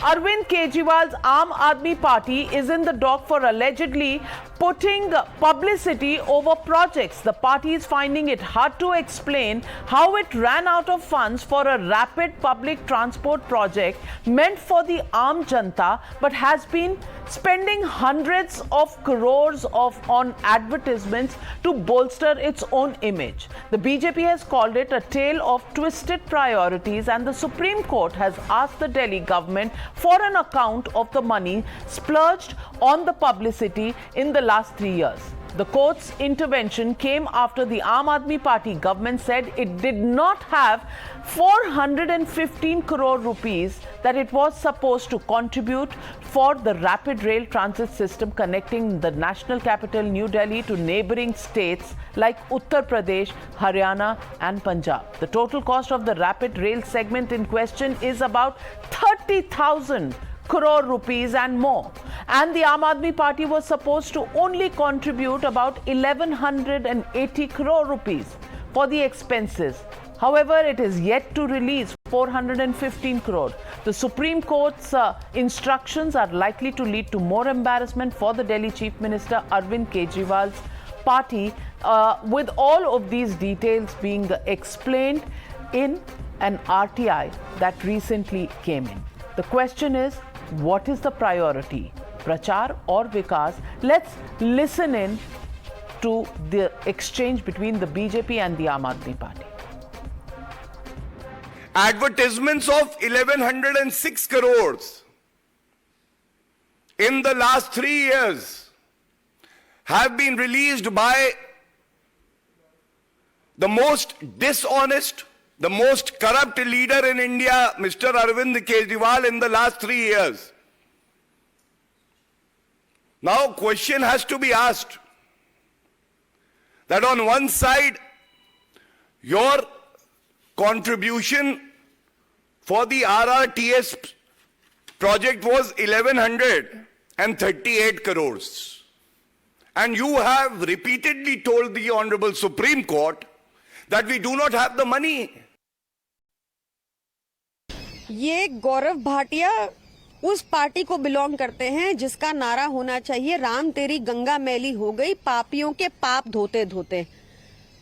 Arvind Kejriwal's Aam Aadmi Party is in the dock for allegedly putting publicity over projects. The party is finding it hard to explain how it ran out of funds for a rapid public transport project meant for the Aam Janta, but has been spending hundreds of crores on advertisements to bolster its own image. The BJP has called it a tale of twisted priorities, and the Supreme Court has asked the Delhi government for an account of the money splurged on the publicity in the last 3 years. The court's intervention came after the Aam Aadmi Party government said it did not have 415 crore rupees that it was supposed to contribute for the rapid rail transit system connecting the national capital New Delhi to neighboring states like Uttar Pradesh, Haryana and Punjab. The total cost of the rapid rail segment in question is about 30,000 crore rupees and more, and the Aam Aadmi Party was supposed to only contribute about 1180 crore rupees for the expenses. However, it is yet to release 415 crore. The Supreme Court's instructions are likely to lead to more embarrassment for the Delhi Chief Minister Arvind Kejriwal's party, with all of these details being explained in an RTI that recently came in. The question is, what is the priority, Prachaar or Vikas? Let's listen in to the exchange between the BJP and the Aam Aadmi Party. Advertisements of 1106 crores in the last 3 years have been released by the most dishonest, the most corrupt leader in India, Mr. Arvind Kejriwal, in the last 3 years. Now, question has to be asked that on one side, your contribution for the RRTS project was 1138 crores. And you have repeatedly told the Honorable Supreme Court that we do not have the money. ये गौरव भाटिया उस party को belong करते हैं जिसका नारा होना चाहिए, राम तेरी गंगा मैली हो गई पापियों के पाप धोते धोते।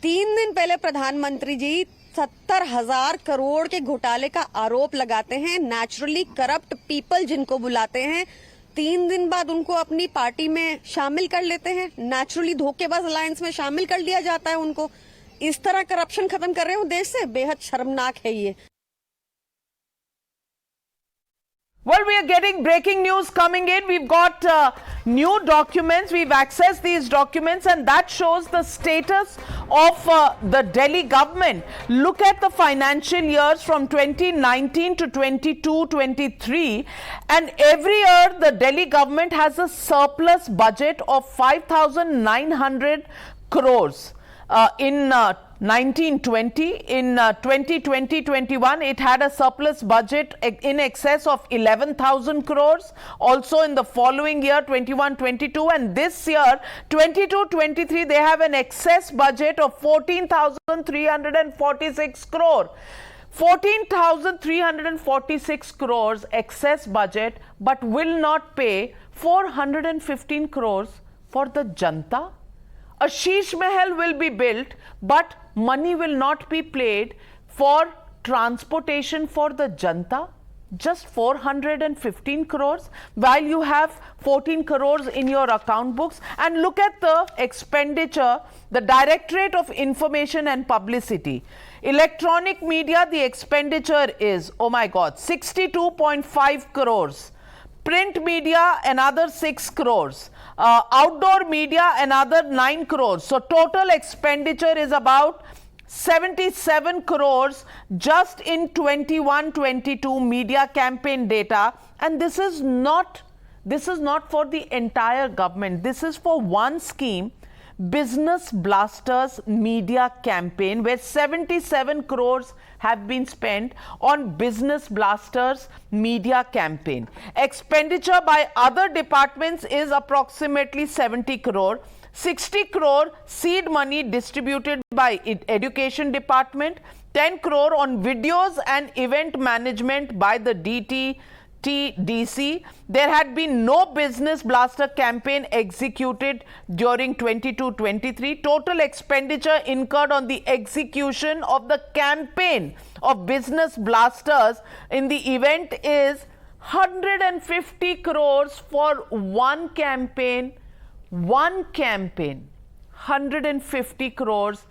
3 दिन पहले प्रधानमंत्री जी 70,000 करोड़ के घोटाले का आरोप लगाते हैं, नेचुरली करप्ट पीपल जिनको बुलाते हैं। 3 दिन बाद उनको अपनी पार्टी में शामिल कर लेते हैं, नेचुरली धोखेबाज अलायंस में शामिल कर लिया जाता है उनको। इस तरह करप्शन खत्म कर रहे हो देश से, बेहद शर्मनाक है ये। Well, we are getting breaking news coming in. We've got new documents. We've accessed these documents, and that shows the status of the Delhi government. Look at the financial years from 2019 to 22-23, and every year the Delhi government has a surplus budget of 5,900 crores. In 1920, in 2020-21, it had a surplus budget in excess of 11,000 crores. Also in the following year, 21-22, and this year, 22-23, they have an excess budget of 14,346 crore. 14,346 crores excess budget, but will not pay 415 crores for the Janta. A Sheesh Mahal will be built, but money will not be paid for transportation for the Janta. Just 415 crores, while you have 14 crores in your account books. And look at the expenditure, the Directorate of Information and Publicity. Electronic media, the expenditure is, oh my God, 62.5 crores. Print media, another 6 crores. Outdoor media, another 9 crores. So total expenditure is about 77 crores just in 21-22 media campaign data. And this is not for the entire government. This is for one scheme, Business Blasters Media Campaign, where 77 crores have been spent on Business Blasters Media Campaign. Expenditure by other departments is approximately 70 crore. 60 crore seed money distributed by Education Department, 10 crore on videos and event management by the DT TDC. There had been no business blaster campaign executed during 22-23. Total expenditure incurred on the execution of the campaign of business blasters in the event is 150 crores for one campaign. 150 crores,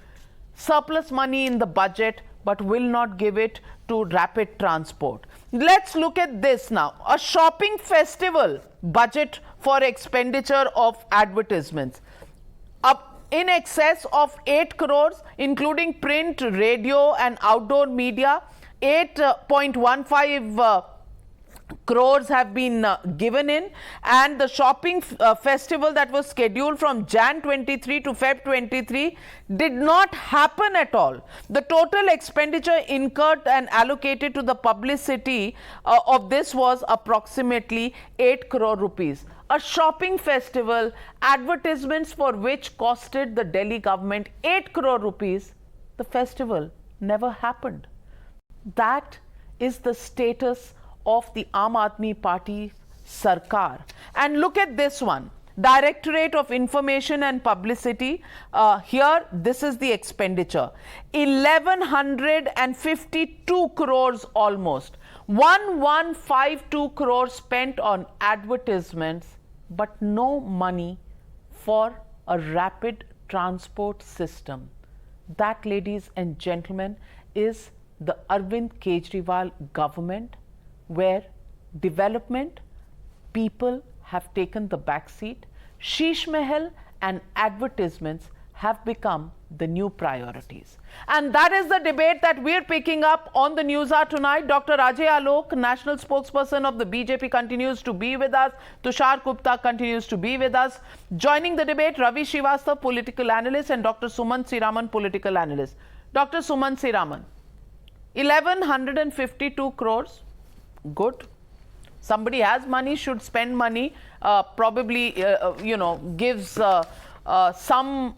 surplus money in the budget, but will not give it to rapid transport. Let's look at this now. A shopping festival budget for expenditure of advertisements up in excess of 8 crores, including print, radio and outdoor media. 8.15 crores have been given in, and the shopping festival that was scheduled from Jan 23 to Feb 23 did not happen at all. The total expenditure incurred and allocated to the publicity of this was approximately 8 crore rupees. A shopping festival, advertisements for which costed the Delhi government 8 crore rupees. The festival never happened. That is the status of the Aam Aadmi Party Sarkar. And look at this one. Directorate of Information and Publicity. Here, this is the expenditure. 1152 crores almost. 1152 crores spent on advertisements, but no money for a rapid transport system. That, ladies and gentlemen, is the Arvind Kejriwal government, where development, people have taken the back seat. Sheesh Mahal and advertisements have become the new priorities. And that is the debate that we're picking up on the Newshour tonight. Dr. Ajay Alok, national spokesperson of the BJP, continues to be with us. Tushar Gupta continues to be with us. Joining the debate, Ravi Srivastava, political analyst, and Dr. Sumant Siraman, political analyst. Dr. Sumant Siraman, 1152 crores. Good. Somebody has money, should spend money, probably, gives some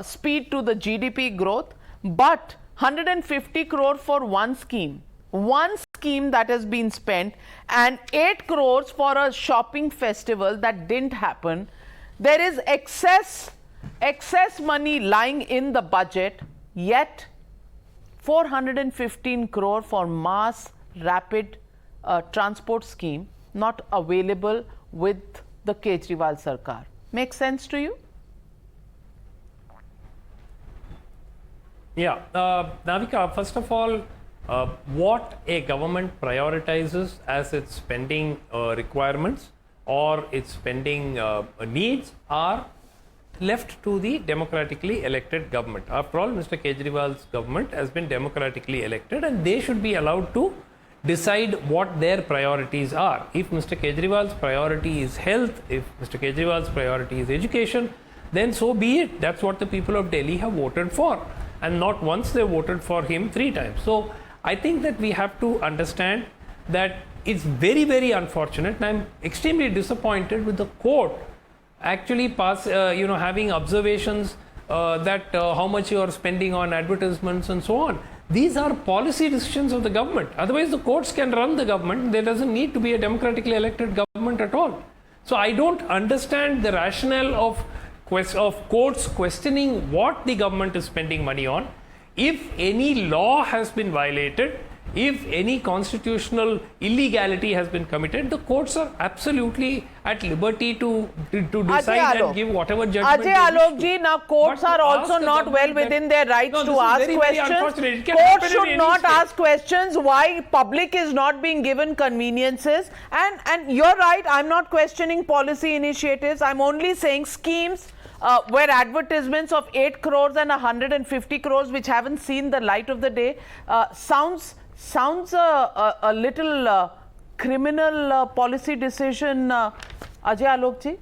speed to the GDP growth. But 150 crore for one scheme that has been spent, and 8 crores for a shopping festival that didn't happen. There is excess money lying in the budget, yet 415 crore for mass rapid transport scheme not available with the Kejriwal Sarkar. Makes sense to you? Yeah, Navika, first of all, what a government prioritizes as its spending requirements or its spending needs are left to the democratically elected government. After all, Mr. Kejriwal's government has been democratically elected, and they should be allowed to decide what their priorities are. If Mr. Kejriwal's priority is health, if Mr. Kejriwal's priority is education, then so be it. That's what the people of Delhi have voted for. And not once, they voted for him 3 times. So I think that we have to understand that it's very, very unfortunate, and I'm extremely disappointed with the court actually having observations that how much you are spending on advertisements and so on. These are policy decisions of the government. Otherwise, the courts can run the government. There doesn't need to be a democratically elected government at all. So I don't understand the rationale of courts questioning what the government is spending money on. If any law has been violated, if any constitutional illegality has been committed, the courts are absolutely at liberty to decide and give whatever judgment. Ajay Alok ji, now courts are also not well within their rights to ask questions. Courts should not ask questions why public is not being given conveniences. And you're right, I'm not questioning policy initiatives. I'm only saying schemes where advertisements of 8 crores and 150 crores which haven't seen the light of the day sounds a little criminal policy decision, Ajay Alok ji.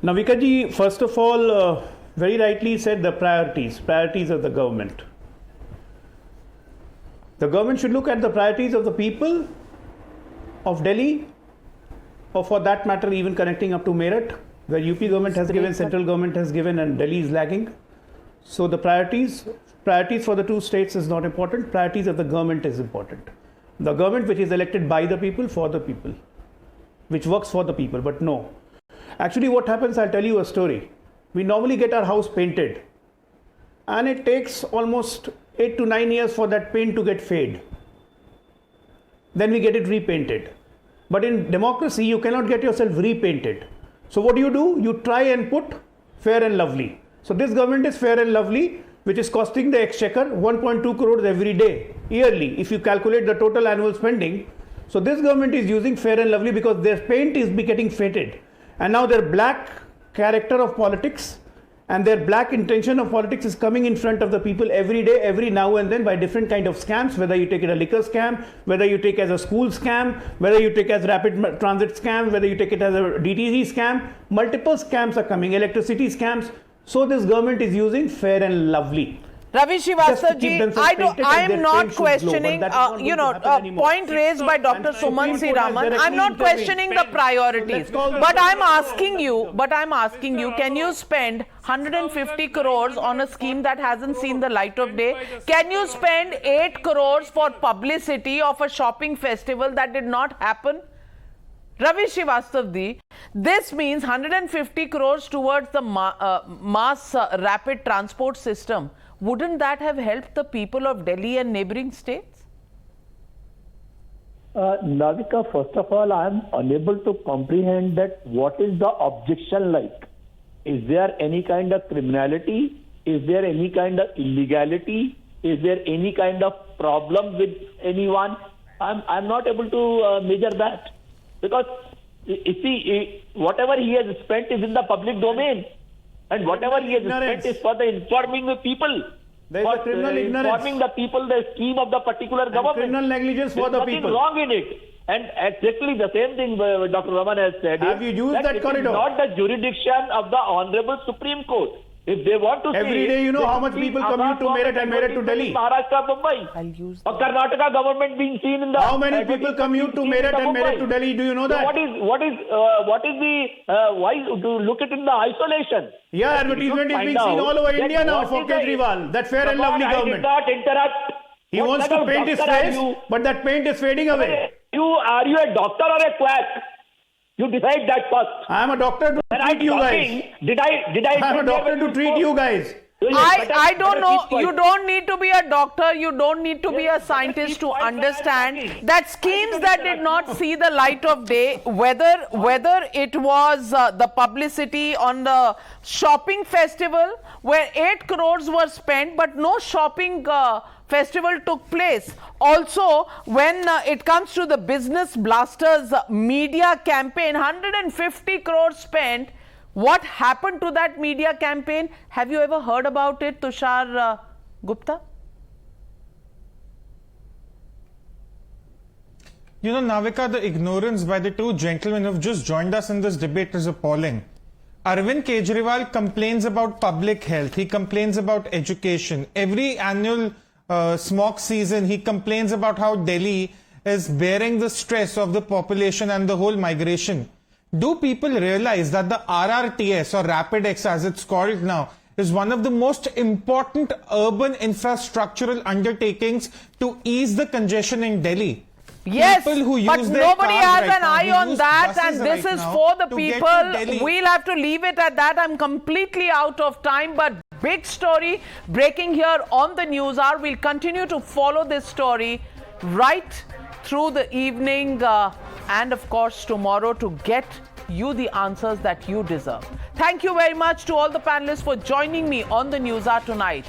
Navika ji, first of all, very rightly said the priorities of the government. The government should look at the priorities of the people of Delhi, or for that matter even connecting up to Meerut, where UP government has given, central government has given, and Delhi is lagging. So the priorities for the two states is not important. Priorities of the government is important. The government which is elected by the people, for the people, which works for the people. But no. Actually what happens, I'll tell you a story. We normally get our house painted and it takes almost 8 to 9 years for that paint to get fade. Then we get it repainted. But in democracy, you cannot get yourself repainted. So what do? You try and put fair and lovely. So this government is fair and lovely, which is costing the exchequer 1.2 crores every day, yearly, if you calculate the total annual spending. So this government is using fair and lovely because their paint is getting faded. And now their black character of politics and their black intention of politics is coming in front of the people every day, every now and then, by different kind of scams, whether you take it a liquor scam, whether you take as a school scam, whether you take as rapid transit scam, whether you take it as a DTC scam. Multiple scams are coming, electricity scams. So this government is using fair and lovely. Ravi Srivastava ji, I am not questioning, point raised by Dr. Suman C. Raman. I'm not questioning the priorities, but I'm asking you, can you spend 150 crores on a scheme that hasn't seen the light of day? Can you spend 8 crores for publicity of a shopping festival that did not happen? Ravi Srivastava ji, this means 150 crores towards the mass rapid transport system. Wouldn't that have helped the people of Delhi and neighboring states? Navika, first of all, I am unable to comprehend that what is the objection like. Is there any kind of criminality? Is there any kind of illegality? Is there any kind of problem with anyone? I'm not able to measure that. Because, you see, whatever he has spent is in the public domain. And whatever he has spent is for the informing the people. There is a criminal ignorance. Informing the people the scheme of the particular government. Criminal negligence for the people. There's nothing wrong in it. And exactly the same thing Dr. Raman has said. Have you used that corridor? It is not the jurisdiction of the Honorable Supreme Court. If they want to every day, you know how much people commute to Meerut and Meerut to Delhi. Maharashtra, Mumbai. Or Karnataka government being seen in the. How many people commute to Meerut and Meerut to Delhi? Do you know that? So why to look at in the isolation? Yeah, advertisement is being seen all over India now for Kejriwal. That fair and lovely government. I did not interrupt. He wants to paint his face, but that paint is fading away. Are you a doctor or a quack? You decide that first. I am a doctor to treat you guys. Did I? I am a doctor to treat you guys. I don't know. You don't need to be a doctor. You don't need to be a scientist to understand that schemes that did not see the light of day, whether it was the publicity on the shopping festival where 8 crores were spent, but no shopping festival took place. Also, when it comes to the Business Blasters media campaign, 150 crores spent. What happened to that media campaign? Have you ever heard about it, Tushar Gupta? You know, Navika, the ignorance by the two gentlemen who have just joined us in this debate is appalling. Arvind Kejriwal complains about public health. He complains about education. Every annual smog season, he complains about how Delhi is bearing the stress of the population and the whole migration. Do people realize that the RRTS, or RapidX as it's called now, is one of the most important urban infrastructural undertakings to ease the congestion in Delhi? Yes, but nobody has an eye on that, and this is for the people. We'll have to leave it at that. I'm completely out of time, but big story breaking here on the Newshour. We'll continue to follow this story right through the evening and of course tomorrow to get you the answers that you deserve. Thank you very much to all the panelists for joining me on the Newshour tonight.